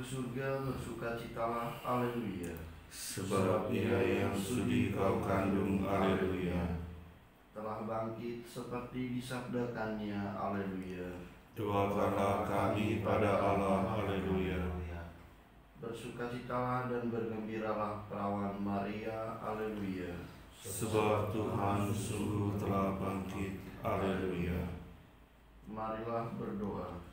surga bersukacitalah, haleluya. Sebab Ia yang sudi kau kandung, haleluya. Telah bangkit seperti disabdakannya, haleluya. Doakanlah kami pada Allah, haleluya. Bersukacitalah dan bergembiralah perawan Maria, haleluya. Sebab Tuhan sungguh telah bangkit, haleluya. Marilah berdoa.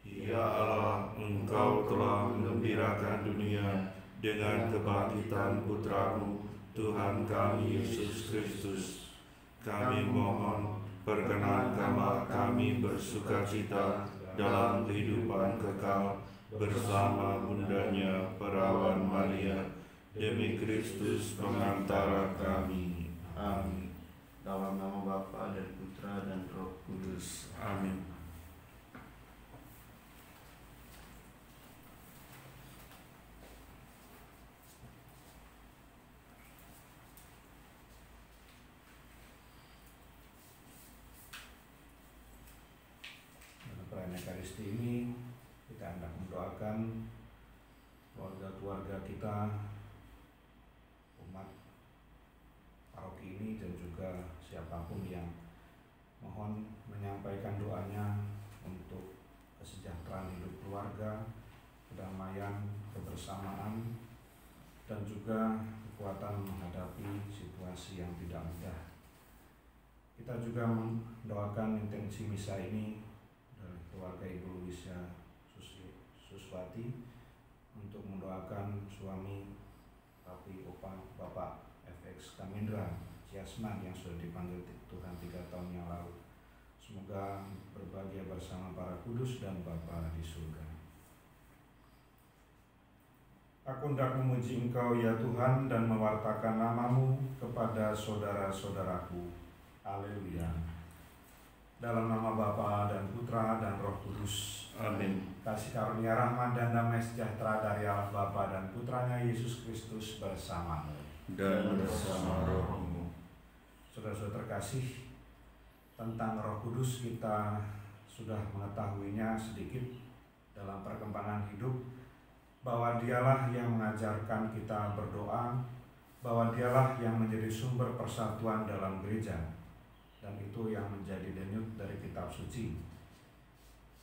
Ya Allah, Engkau telah menggembirakan dunia dengan kebangkitan Putra-Mu, Tuhan kami Yesus Kristus. Kami mohon, perkenankanlah kami bersukacita dalam kehidupan kekal bersama bundanya perawan Maria, demi Kristus pengantara kami. Amin. Dalam nama Bapa dan Putra dan Roh Kudus. Amin. Perayaan Ekaristi ini kita hendak mendoakan keluarga-keluarga kita, umat paroki ini, dan juga siapapun yang mohon menyampaikan doanya untuk kesejahteraan hidup keluarga, kedamaian, kebersamaan, dan juga kekuatan menghadapi situasi yang tidak mudah. Kita juga mendoakan intensi misa ini dari keluarga Ibu Luisa Suswati untuk mendoakan suami Papi Opa Bapak FX Kamindra Ciasman yang sudah dipanggil Tuhan 3 tahun yang lalu. Semoga berbahagia bersama para kudus dan Bapa di surga. Aku hendak memuji Engkau ya Tuhan dan mewartakan nama-Mu kepada saudara-saudaraku. Haleluya. Dalam nama Bapa dan Putra dan Roh Kudus. Amin. Kasih karunia rahmat dan damai sejahtera dari Allah Bapa dan Putranya Yesus Kristus bersama-Mu Dan bersama roh-Mu. Saudara-saudara terkasih, tentang Roh Kudus kita sudah mengetahuinya sedikit dalam perkembangan hidup, bahwa Dialah yang mengajarkan kita berdoa, bahwa Dialah yang menjadi sumber persatuan dalam gereja, dan itu yang menjadi denyut dari kitab suci.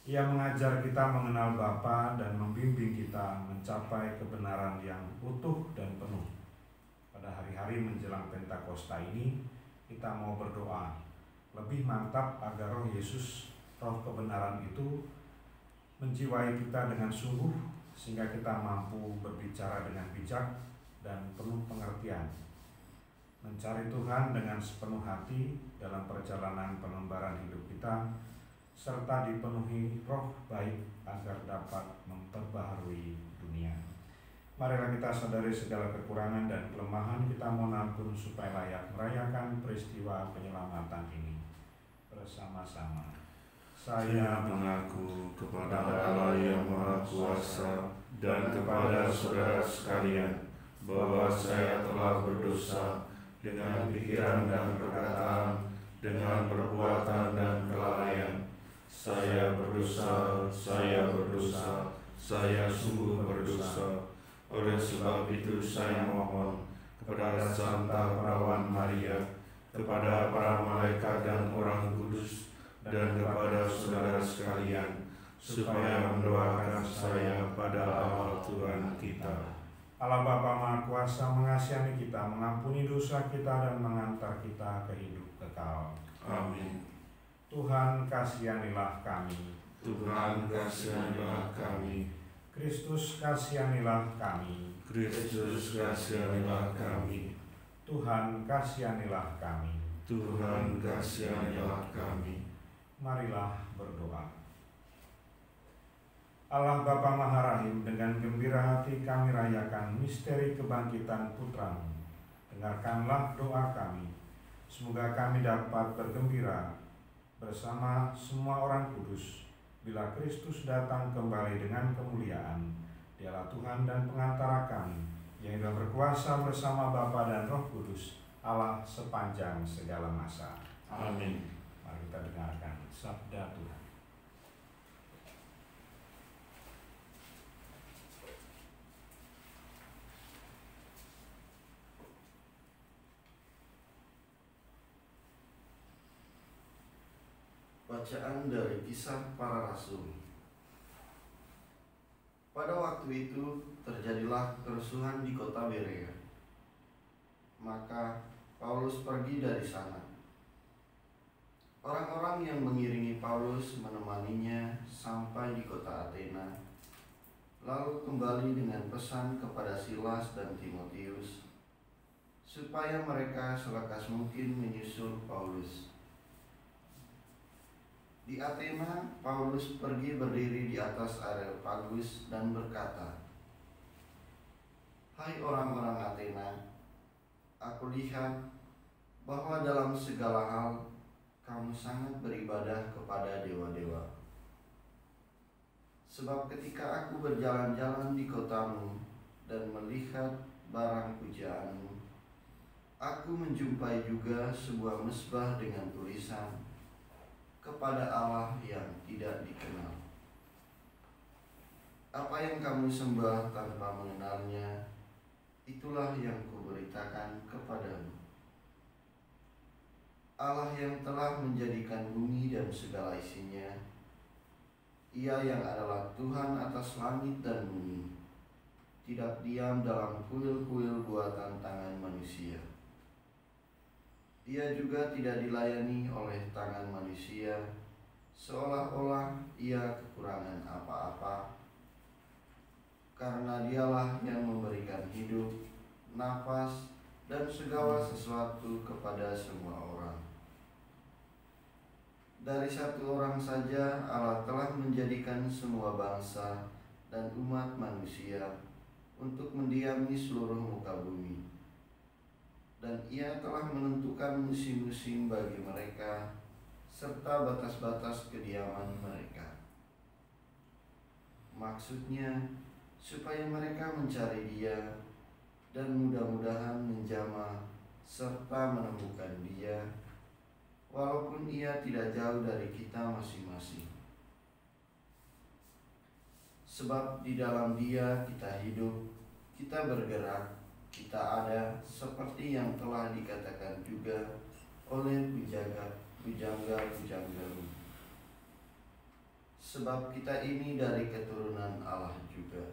Ia mengajar kita mengenal Bapa dan membimbing kita mencapai kebenaran yang utuh dan penuh. Pada hari-hari menjelang Pentakosta ini, kita mau berdoa lebih mantap agar Roh Yesus, Roh kebenaran itu menjiwai kita dengan sungguh, sehingga kita mampu berbicara dengan bijak dan penuh pengertian, mencari Tuhan dengan sepenuh hati dalam perjalanan pengembaraan hidup kita, serta dipenuhi roh baik agar dapat memperbaharui dunia. Marilah kita sadari segala kekurangan dan kelemahan, kita mohon ampun supaya layak merayakan peristiwa penyelamatan ini bersama-sama. Saya mengaku kepada Allah yang Maha Kuasa dan kepada saudara sekalian bahwa saya telah berdosa dengan pikiran dan perkataan, dengan perbuatan dan kelalaian. Saya berdosa, saya sungguh berdosa. Oleh sebab itu saya mohon kepada Santa Perawan Maria, kepada para malaikat dan orang kudus, dan kepada saudara sekalian, supaya mendoakan saya pada Allah Tuhan kita. Allah Bapa Maha Kuasa mengasihani kita, mengampuni dosa kita, dan mengantar kita ke hidup kekal. Amin. Tuhan kasihanilah kami. Tuhan kasihanilah kami. Kristus kasihanilah kami. Kristus kasihanilah kami. Tuhan kasihanilah kami. Tuhan kasihanilah kami. Marilah berdoa. Allah Bapa Maha Rahim, dengan gembira hati kami rayakan misteri kebangkitan Putra-Mu. Dengarkanlah doa kami. Semoga kami dapat bergembira bersama semua orang kudus bila Kristus datang kembali dengan kemuliaan. Dialah Tuhan dan pengantara kami, yang hidup berkuasa bersama Bapa dan Roh Kudus, Allah sepanjang segala masa. Amin. Mari kita dengarkan sabda Tuhan. Bacaan dari Kisah Para Rasul. Pada waktu itu terjadilah kerusuhan di kota Berea. Maka Paulus pergi dari sana. Orang-orang yang mengiringi Paulus menemaninya sampai di kota Athena, lalu kembali dengan pesan kepada Silas dan Timotius, supaya mereka selekas mungkin menyusul Paulus. Di Athena, Paulus pergi berdiri di atas Areopagus dan berkata, "Hai orang-orang Athena, aku lihat bahwa dalam segala hal kamu sangat beribadah kepada dewa-dewa. Sebab ketika aku berjalan-jalan di kotamu dan melihat barang pujaanmu, aku menjumpai juga sebuah mezbah dengan tulisan, kepada Allah yang tidak dikenal. Apa yang kamu sembah tanpa mengenalnya, itulah yang kuberitakan kepadamu. Allah yang telah menjadikan bumi dan segala isinya, Ia yang adalah Tuhan atas langit dan bumi, tidak diam dalam kuil-kuil buatan tangan manusia. Ia juga tidak dilayani oleh tangan manusia, seolah-olah ia kekurangan apa-apa, karena Dialah yang memberikan hidup, nafas, dan segala sesuatu kepada semua orang. Dari satu orang saja Allah telah menjadikan semua bangsa dan umat manusia untuk mendiami seluruh muka bumi. Dan Ia telah menentukan musim-musim bagi mereka, serta batas-batas kediaman mereka. Maksudnya, supaya mereka mencari Dia, dan mudah-mudahan menjamah, serta menemukan Dia, walaupun Ia tidak jauh dari kita masing-masing. Sebab di dalam Dia kita hidup, kita bergerak, kita ada, seperti yang telah dikatakan juga oleh pujangga-pujanggamu. Sebab kita ini dari keturunan Allah juga.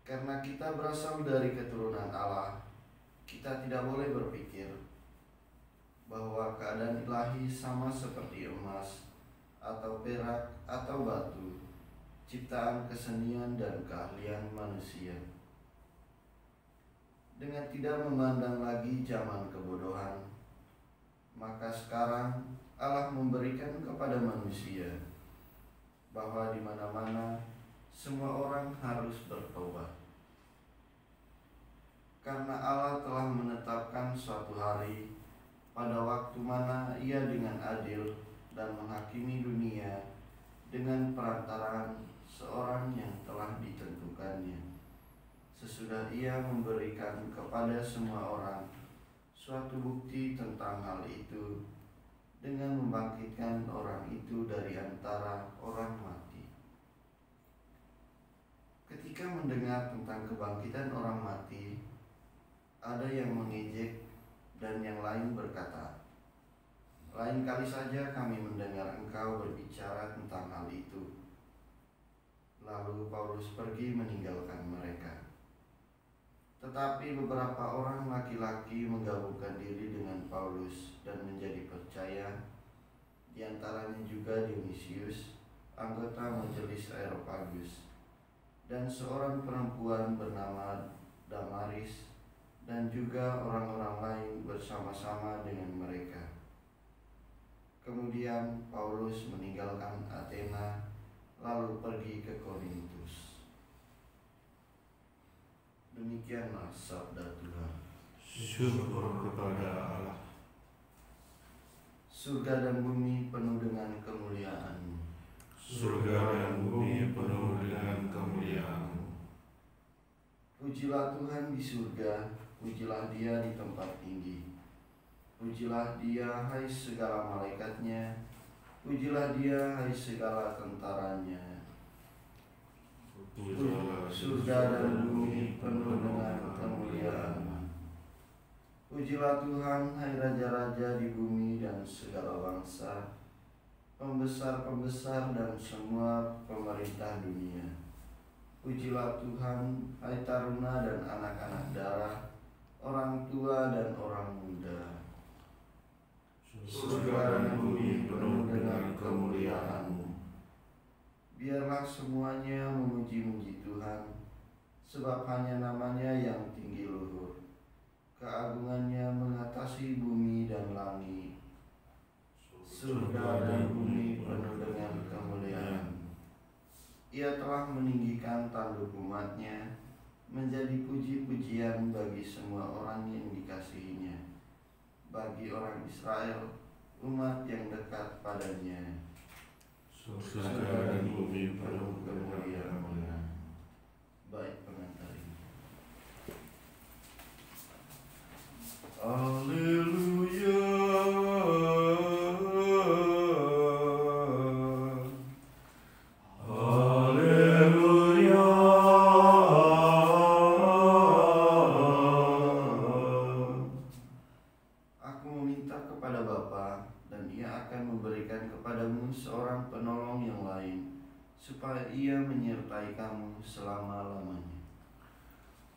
Karena kita berasal dari keturunan Allah, kita tidak boleh berpikir bahwa keadaan ilahi sama seperti emas, atau perak, atau batu, ciptaan kesenian dan keahlian manusia. Dengan tidak memandang lagi zaman kebodohan, maka sekarang Allah memberikan kepada manusia bahwa di mana-mana semua orang harus bertobat. Karena Allah telah menetapkan suatu hari pada waktu mana Ia dengan adil dan menghakimi dunia dengan perantaraan seorang yang telah ditentukannya, sesudah Ia memberikan kepada semua orang suatu bukti tentang hal itu dengan membangkitkan orang itu dari antara orang mati. Ketika mendengar tentang kebangkitan orang mati, ada yang mengejek dan yang lain berkata, "Lain kali saja kami mendengar engkau berbicara tentang hal itu." Lalu Paulus pergi meninggalkan mereka. Tetapi beberapa orang laki-laki menggabungkan diri dengan Paulus dan menjadi percaya, di antaranya juga Dionysius, anggota majelis Areopagus, dan seorang perempuan bernama Damaris, dan juga orang-orang lain bersama-sama dengan mereka. Kemudian Paulus meninggalkan Athena, lalu pergi ke Korintus. Demikianlah sabda Tuhan. Syukur kepada Allah. Surga dan bumi penuh dengan kemuliaan-Mu. Surga dan bumi penuh dengan kemuliaan-Mu. Pujilah Tuhan di surga, pujilah Dia di tempat tinggi. Pujilah Dia, hai segala malaikatnya, pujilah Dia, hai segala tentaranya. Surga dan bumi penuh dengan kemuliaan-Mu. Pujilah Pujilah Tuhan, hai raja-raja di bumi dan segala bangsa, pembesar-pembesar dan semua pemerintah dunia. Pujilah Tuhan, hai taruna dan anak-anak darah, orang tua dan orang muda. Surga dan bumi penuh dengan kemuliaan-Mu. Biarlah semuanya memuji-muji Tuhan, sebab hanya namanya yang tinggi luhur. Keagungannya mengatasi bumi dan langit. Surga dan bumi penuh dengan kemuliaan. Ia telah meninggikan tanduk umatnya, menjadi puji-pujian bagi semua orang yang dikasihinya, bagi orang Israel, umat yang dekat padanya. Surga dan bumi penuh kemuliaan-Mu. Baik pengantar ini. Haleluya. Haleluya. Aku meminta kepada Bapa, dan Ia akan memberikan kepadamu seorang penolong yang lain, supaya Ia menyertai kamu selama-lamanya.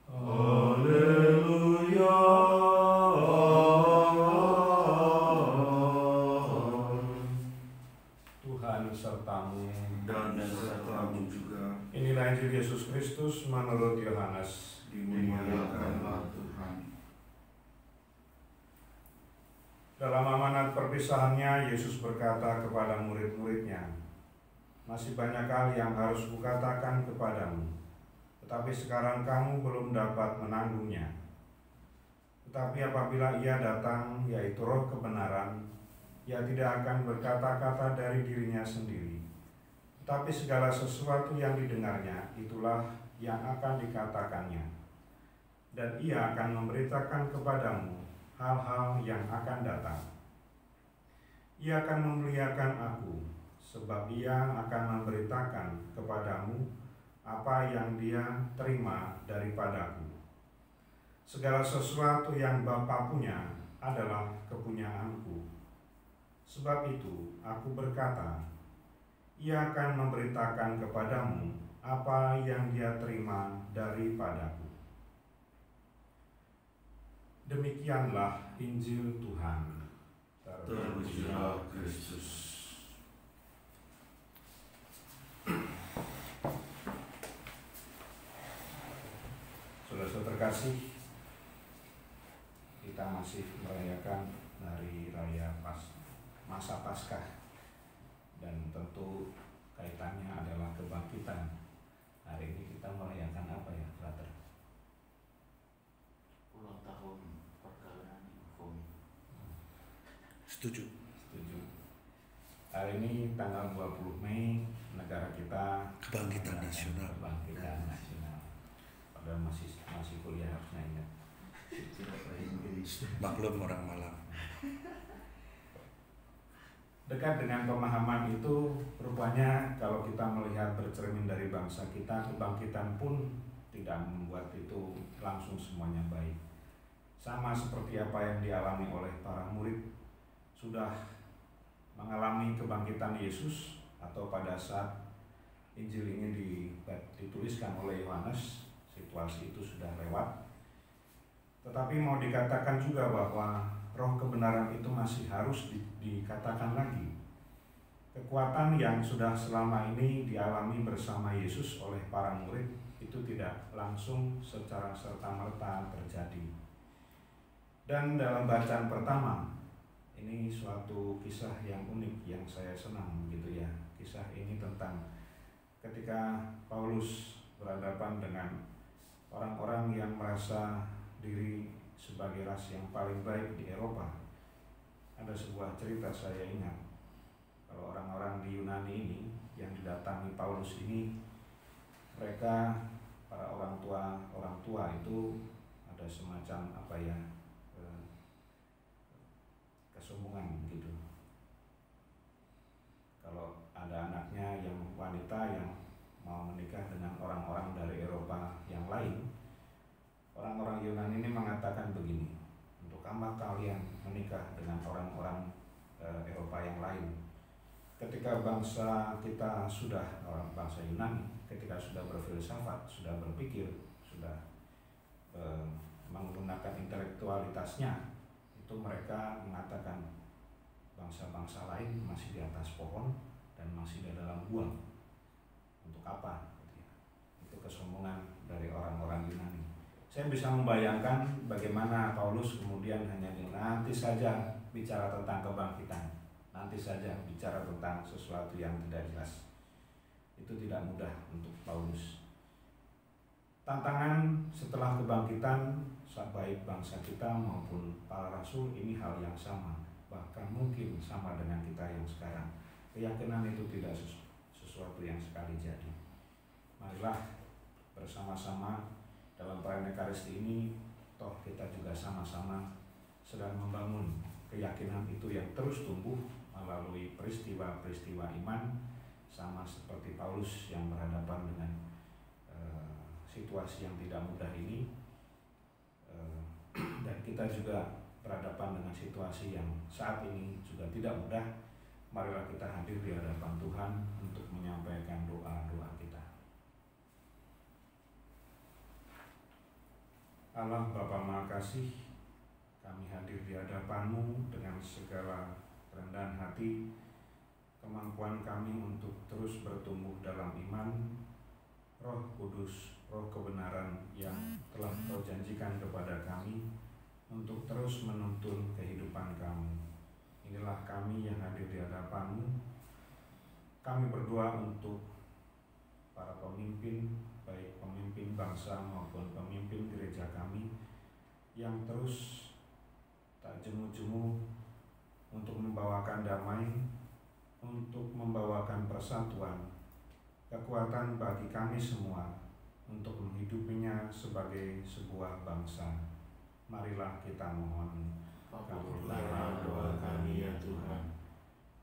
Haleluya. Tuhan sertamu. Dan sertamu juga. Inilah Injil Yesus Kristus menurut Yohanes. Dimuliakanlah Tuhan. Dalam amanat perpisahannya, Yesus berkata kepada murid-muridnya, "Masih banyak hal yang harus kukatakan kepadamu, tetapi sekarang kamu belum dapat menanggungnya. Tetapi apabila Ia datang, yaitu Roh kebenaran, Ia tidak akan berkata-kata dari dirinya sendiri, tetapi segala sesuatu yang didengarnya, itulah yang akan dikatakannya. Dan Ia akan memberitakan kepadamu hal-hal yang akan datang. Ia akan memuliakan Aku, sebab Ia akan memberitakan kepadamu apa yang Dia terima daripadaku. Segala sesuatu yang Bapa punya adalah kepunyaanku. Sebab itu Aku berkata, Ia akan memberitakan kepadamu apa yang Dia terima daripadaku." Demikianlah Injil Tuhan. Terpujilah Kristus. Saudara-saudara terkasih, kita masih merayakan hari raya masa Paskah, dan tentu kaitannya adalah kebangkitan. Hari ini kita merayakan apa ya, brother? Ulang tahun perkawinan Ibu. Setuju. Hari ini tanggal 20 Mei negara kita Kebangkitan nasional. Kebangkitan nasional. Padahal masih kuliah harusnya ingat. Maklum orang Malang. Dekat dengan pemahaman itu, rupanya kalau kita melihat bercermin dari bangsa kita, kebangkitan pun tidak membuat itu langsung semuanya baik. Sama seperti apa yang dialami oleh para murid, sudah mengalami kebangkitan Yesus, atau pada saat Injil ini dituliskan oleh Yohanes, situasi itu sudah lewat. Tetapi mau dikatakan juga bahwa Roh kebenaran itu masih harus dikatakan lagi. Kekuatan yang sudah selama ini dialami bersama Yesus oleh para murid itu tidak langsung secara serta-merta terjadi. Dan dalam bacaan pertama, ini suatu kisah yang unik yang saya senang gitu ya. Kisah ini tentang ketika Paulus berhadapan dengan orang-orang yang merasa diri sebagai ras yang paling baik di Eropa. Ada sebuah cerita saya ingat, kalau orang-orang di Yunani ini yang didatangi Paulus ini, mereka para orang tua itu ada semacam kesombongan gitu. Kalau ada anaknya yang wanita yang mau menikah dengan orang-orang dari Eropa yang lain, orang-orang Yunani ini mengatakan begini, untuk kamar kalian menikah dengan orang-orang Eropa yang lain. Ketika bangsa kita sudah, bangsa Yunani, ketika sudah berfilsafat, sudah berpikir, sudah menggunakan intelektualitasnya, itu mereka mengatakan bangsa-bangsa lain masih di atas pohon dan masih di dalam gua. Untuk apa? Itu kesombongan dari orang-orang Yunani. Saya bisa membayangkan bagaimana Paulus kemudian hanya nanti saja bicara tentang kebangkitan, nanti saja bicara tentang sesuatu yang tidak jelas. Itu tidak mudah untuk Paulus. Tantangan setelah kebangkitan, baik bangsa kita maupun para rasul, ini hal yang sama, bahkan mungkin sama dengan kita yang sekarang. Keyakinan itu tidak sesuatu yang sekali jadi. Marilah bersama-sama dalam perayaan Ekaristi ini, toh kita juga sama-sama sedang membangun keyakinan itu yang terus tumbuh melalui peristiwa-peristiwa iman, sama seperti Paulus yang berhadapan dengan situasi yang tidak mudah ini, dan kita juga berhadapan dengan situasi yang saat ini juga tidak mudah. Marilah kita hadir di hadapan Tuhan untuk menyampaikan doa-doa kita. Allah Bapa Maha Kasih, kami hadir di hadapan-Mu dengan segala kerendahan hati, kemampuan kami untuk terus bertumbuh dalam iman, Roh Kudus, Roh kebenaran yang telah Kau janjikan kepada kami untuk terus menuntun kehidupan kami. Inilah kami yang hadir di hadapan-Mu. Kami berdoa untuk para pemimpin, baik pemimpin bangsa maupun pemimpin gereja kami, yang terus tak jemu-jemu untuk membawakan damai, untuk membawakan persatuan, kekuatan bagi kami semua untuk menghidupinya sebagai sebuah bangsa. Marilah kita mohon, kabulkanlah doa kami ya Tuhan.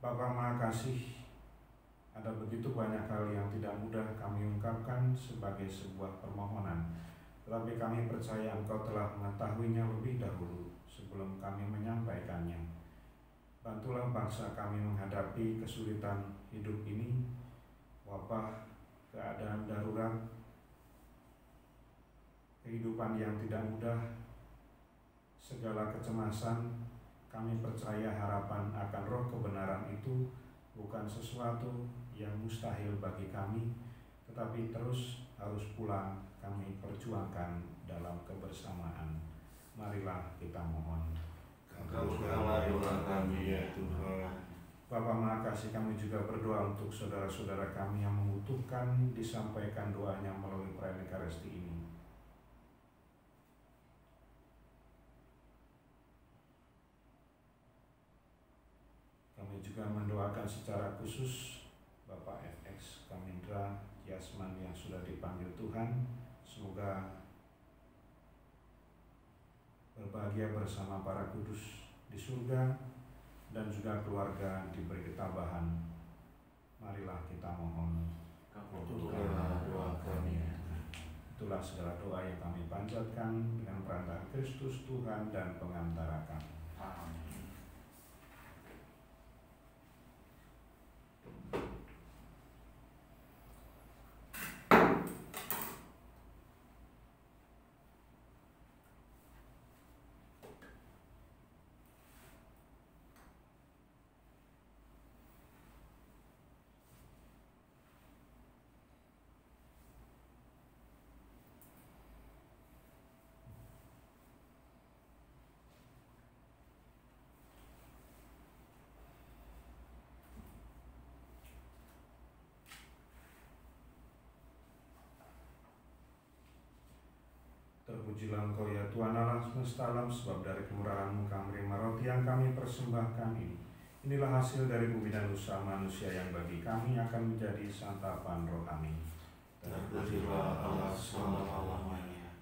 Bapa Maha Kasih, ada begitu banyak hal yang tidak mudah kami ungkapkan sebagai sebuah permohonan, tetapi kami percaya Engkau telah mengetahuinya lebih dahulu sebelum kami menyampaikannya. Bantulah bangsa kami menghadapi kesulitan hidup ini, wabah, keadaan darurat, kehidupan yang tidak mudah, segala kecemasan. Kami percaya harapan akan Roh kebenaran itu bukan sesuatu yang mustahil bagi kami, tetapi terus harus pula kami perjuangkan dalam kebersamaan. Marilah kita mohon. Kabulkanlah doa kami ya Tuhan. Bapa Maha Kasih, kami juga berdoa untuk saudara-saudara kami yang membutuhkan disampaikan doanya melalui perayaan Ekaristi ini. Kami juga mendoakan secara khusus Bapak FX Kamindra Yasman yang sudah dipanggil Tuhan. Semoga berbahagia bersama para kudus di surga dan juga keluarga diberi ketabahan. Marilah kita mohon. Kabulkanlah doa kami. Itulah segala doa yang kami panjatkan dengan perantaraan Kristus Tuhan dan pengantara kami. Amin. Terpujilah Engkau ya Tuhan Allah semesta alam, sebab dari kemurahan-Mu kami menerima roti yang kami persembahkan ini. Inilah hasil dari bumi dan usaha manusia yang bagi kami akan menjadi santapan rohani. Terpujilah Allah selama-lamanya.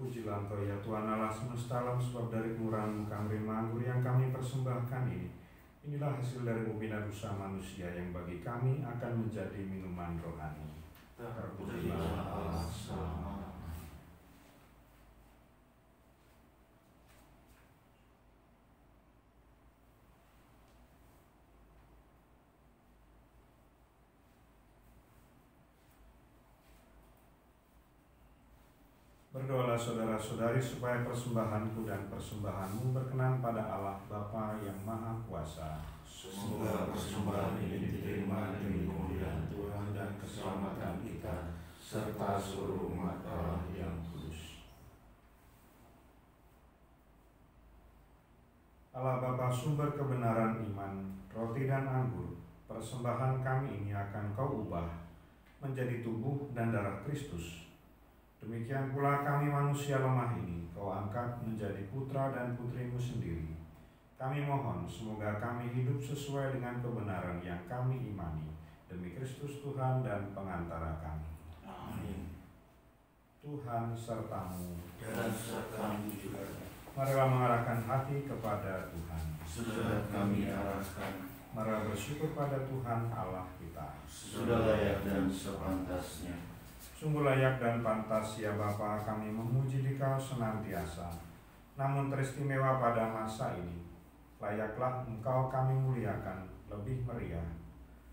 Terpujilah Engkau ya Tuhan Allah semesta alam, sebab dari kemurahan-Mu kami menerima anggur yang kami persembahkan ini. Inilah hasil dari pembina dosa manusia yang bagi kami akan menjadi minuman rohani. Terpujilah Allah selama-lamanya. Berdoalah saudara-saudari supaya persembahanku dan persembahanmu berkenan pada Allah Bapa yang Maha Kuasa. Semoga persembahan ini diterima demi kemuliaan Tuhan dan keselamatan kita, serta seluruh umat Allah yang kudus. Allah Bapa sumber kebenaran iman, roti dan anggur, persembahan kami ini akan Kau ubah menjadi tubuh dan darah Kristus. Demikian pula kami manusia lemah ini Kau angkat menjadi putra dan putri-Mu sendiri. Kami mohon semoga kami hidup sesuai dengan kebenaran yang kami imani, demi Kristus Tuhan dan pengantara kami. Amin. Tuhan serta-Mu Dan serta-Mu juga. Marilah mengarahkan hati kepada Tuhan. Sudah kami arahkan. Marilah bersyukur pada Tuhan Allah kita. Sudah layak dan sepantasnya. Sungguh layak dan pantas ya Bapa kami memuji Dikau senantiasa. Namun teristimewa pada masa ini, layaklah Engkau kami muliakan lebih meriah.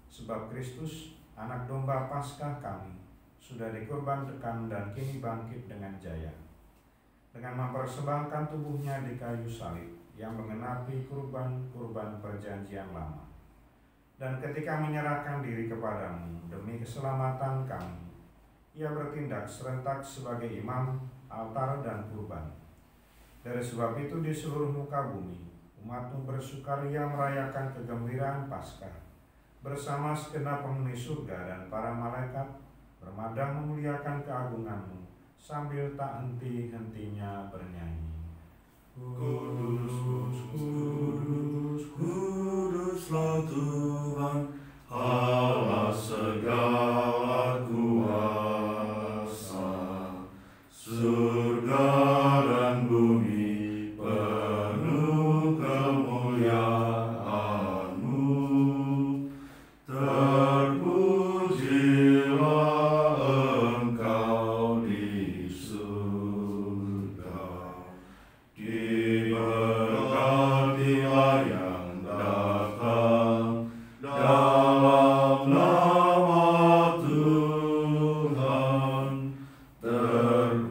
Sebab Kristus, anak domba Paskah kami, sudah dikorbankan dan kini bangkit dengan jaya. Dengan mempersembahkan tubuhnya di kayu salib yang mengenapi kurban-kurban perjanjian lama. Dan ketika menyerahkan diri kepadamu demi keselamatan kami, Ia bertindak serentak sebagai imam, altar, dan kurban. Dari sebab itu di seluruh muka bumi, umat-Mu bersukaria merayakan kegembiraan Paskah, bersama segenap penghuni surga dan para malaikat, bermadang memuliakan keagungan-Mu, sambil tak henti-hentinya bernyanyi. Kudus, kudus, kuduslah Tuhan, Allah segala kuasa. Surga dan bumi penuh kemuliaan-Mu. Terpujilah Engkau di surga. Diberkatilah yang datang dalam nama Tuhan. Terpujilah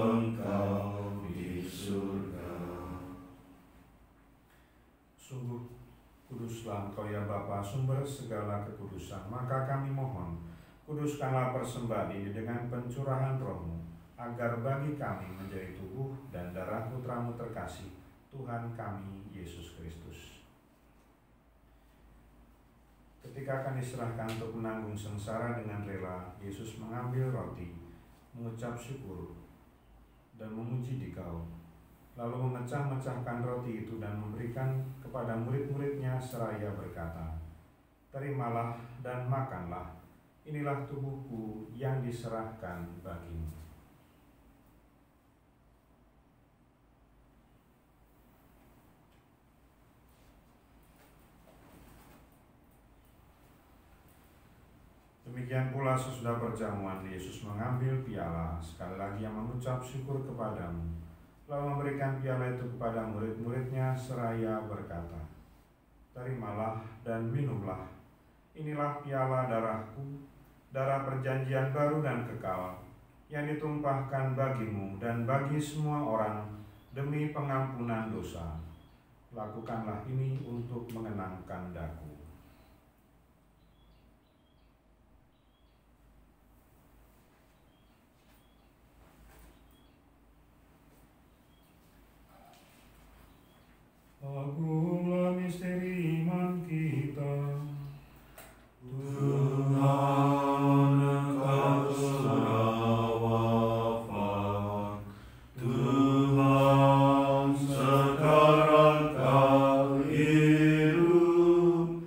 Engkau di surga. Sungguh kuduslah Engkau ya Bapa, sumber segala kekudusan. Maka kami mohon, kuduskanlah persembahan ini dengan pencurahan Roh-Mu, agar bagi kami menjadi tubuh dan darah Putra-Mu terkasih, Tuhan kami Yesus Kristus. Ketika akan diserahkan untuk menanggung sengsara dengan rela, Yesus mengambil roti, mengucap syukur, dan memuji Dikau, lalu memecah-mecahkan roti itu dan memberikan kepada murid-muridnya seraya berkata, "Terimalah dan makanlah, inilah tubuhku yang diserahkan bagimu." Demikian pula sesudah perjamuan, Yesus mengambil piala, sekali lagi Ia mengucap syukur kepadamu, lalu memberikan piala itu kepada murid-muridnya seraya berkata, "Terimalah dan minumlah, inilah piala darahku, darah perjanjian baru dan kekal, yang ditumpahkan bagimu dan bagi semua orang demi pengampunan dosa. Lakukanlah ini untuk mengenangkan Daku." Agunglah misteri iman kita. Tuhan, Engkau sudah wafat. Tuhan, sekarang Kau hidup.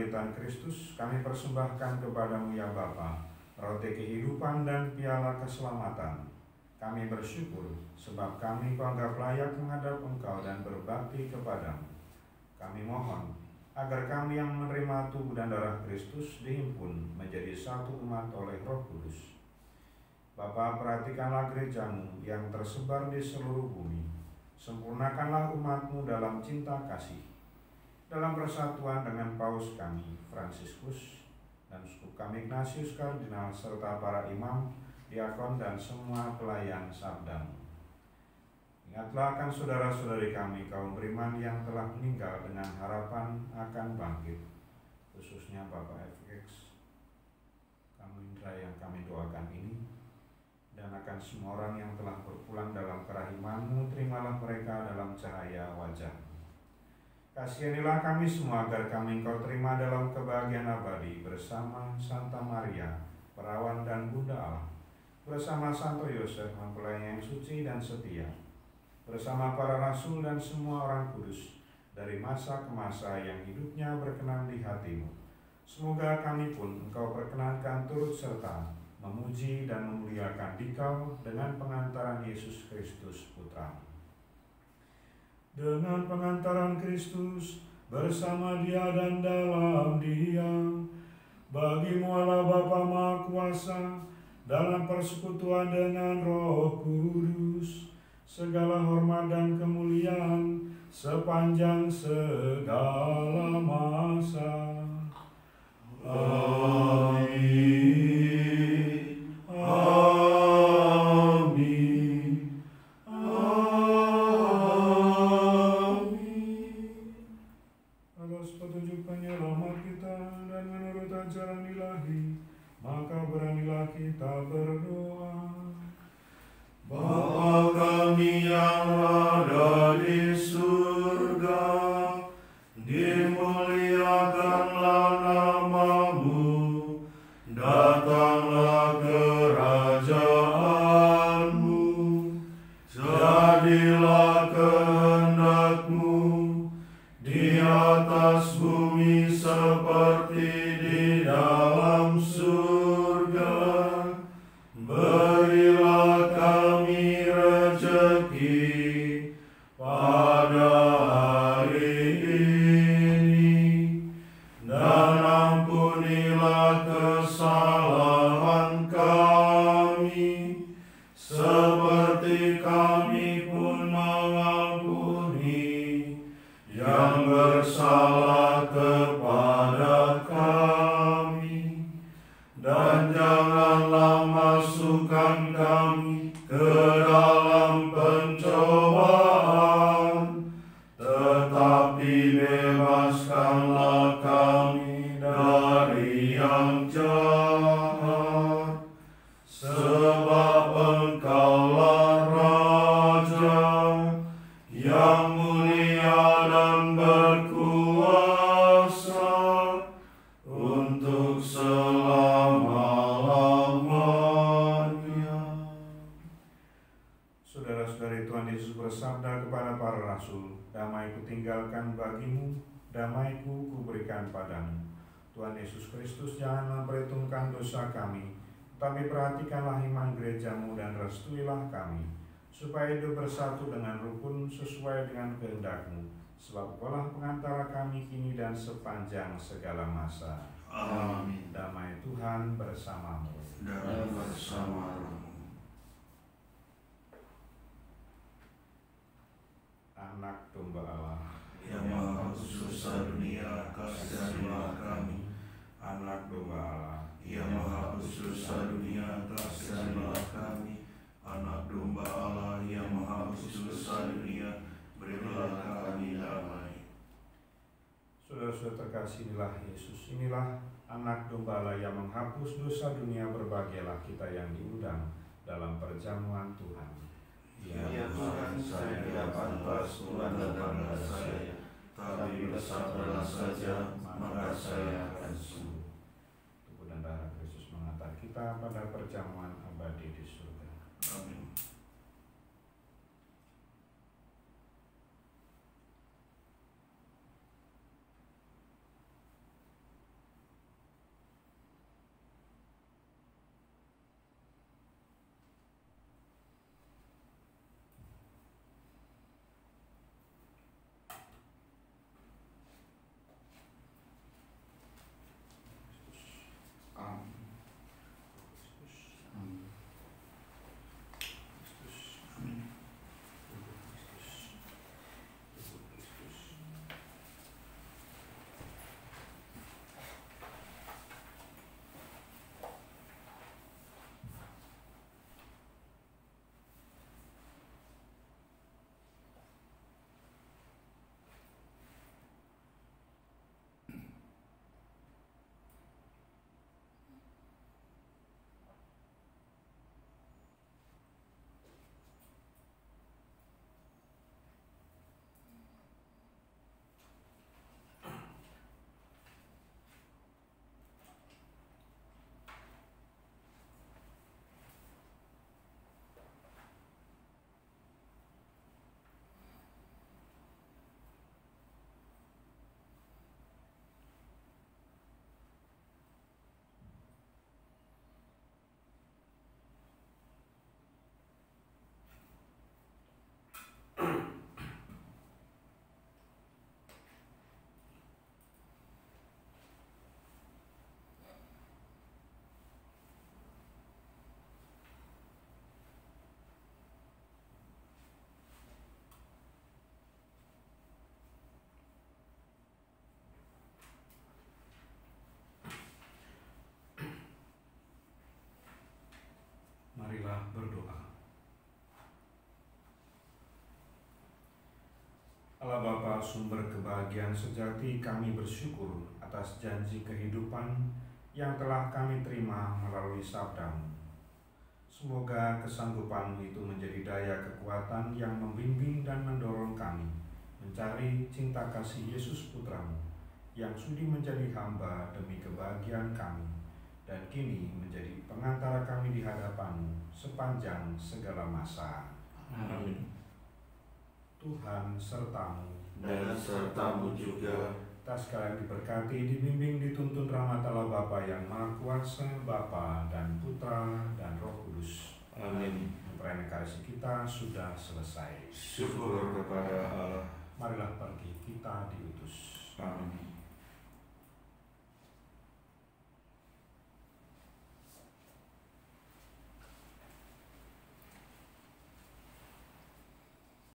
kebangkitan Kristus, kami persembahkan kepadamu ya Bapa, roti kehidupan dan piala keselamatan. Kami bersyukur sebab kami kau anggap layak menghadap Engkau dan berbakti kepadamu. Kami mohon agar kami yang menerima tubuh dan darah Kristus dihimpun menjadi satu umat oleh Roh Kudus. Bapa, perhatikanlah gerejamu yang tersebar di seluruh bumi. Sempurnakanlah umatmu dalam cinta kasih, dalam persatuan dengan Paus kami, Fransiskus, dan Uskup kami Ignatius Kardinal, serta para imam, diakon, dan semua pelayan sabdamu. Ingatlah akan saudara-saudari kami kaum beriman yang telah meninggal dengan harapan akan bangkit, khususnya Bapak FX Kamindra yang kami doakan ini, dan akan semua orang yang telah berpulang dalam kerahiman-Mu, terimalah mereka dalam cahaya wajah-Mu. Kasihanilah kami semua agar kami Engkau terima dalam kebahagiaan abadi bersama Santa Maria, Perawan dan Bunda Allah, bersama Santo Yosef, mempelai yang suci dan setia, bersama para rasul dan semua orang kudus, dari masa ke masa yang hidupnya berkenan di hati-Mu. Semoga kami pun Engkau perkenankan turut serta memuji dan memuliakan Dikau dengan pengantaran Yesus Kristus Putra-Mu. Dengan pengantaran Kristus, bersama Dia dan dalam Dia, bagi-Mu Allah Bapa Maha Kuasa, dalam persekutuan dengan Roh Kudus, segala hormat dan kemuliaan sepanjang segala masa. Amin. Kita berdoa. Bapa kami yang ada di surga, dimuliakanlah nama-Mu, datanglah kerajaan-Mu, jadilah kehendak-Mu di atas bumi seperti di dalam surga. Berilah kami rezeki pada hari ini, dan ampunilah kesalahan kami, seperti kami pun mengampuni yang bersalah kepada kami. Dan janganlah masukkan kami ke dalam pencobaan, tetapi bebaskanlah kami dari yang jahat. Sebab Engkaulah Raja yang mulia dan berkuasa untuk selama-lamanya. Saudara-saudari, Tuhan Yesus bersabda kepada para rasul, "Damai kutinggalkan bagimu, damai-Ku kuberikan padamu." Tuhan Yesus Kristus, jangan memperhitungkan dosa kami, tetapi perhatikanlah iman gereja-Mu dan restuilah kami, supaya hidup bersatu dengan rukun sesuai dengan kehendak-Mu, sebab Engkaulah pengantara kami kini dan sepanjang segala masa. Amin. Damai Tuhan bersamamu. Dan bersama-Mu. Anak Domba Allah, Yang menghapus dosa dunia, kasihanilah kami. Anak Domba Allah, Yang menghapus dosa dunia, kasihanilah kami. Anak Domba Allah yang menghapus dosa dunia, berilah kami damai. Saudara-saudara terkasih, inilah Yesus, inilah Anak Domba Allah yang menghapus dosa dunia. Berbahagialah kita yang diundang dalam perjamuan Tuhan. Ya Tuhan, saya tidak pantas Tuhan datang kepada saya, tapi bersabdalah saja, maka saya akan sembuh. Tubuh dan darah Kristus mengantar kita pada perjamuan abadi di surga. Amin. berdoa. Allah Bapa, sumber kebahagiaan sejati, kami bersyukur atas janji kehidupan yang telah kami terima melalui sabda-Mu. Semoga kesanggupan itu menjadi daya kekuatan yang membimbing dan mendorong kami mencari cinta kasih Yesus Putra-Mu yang sudi menjadi hamba demi kebahagiaan kami dan kini menjadi pengantara kami di hadapan-Mu sepanjang segala masa. Amin. Tuhan serta-Mu Dan serta-Mu juga. kita sekalian diberkati, dibimbing, dituntun rahmat Allah Bapa yang Maha Kuasa, Bapa dan Putra dan Roh Kudus. Amin. Perayaan Ekaristi kita sudah selesai. Syukur kepada Allah. Marilah pergi, kita diutus. Amin.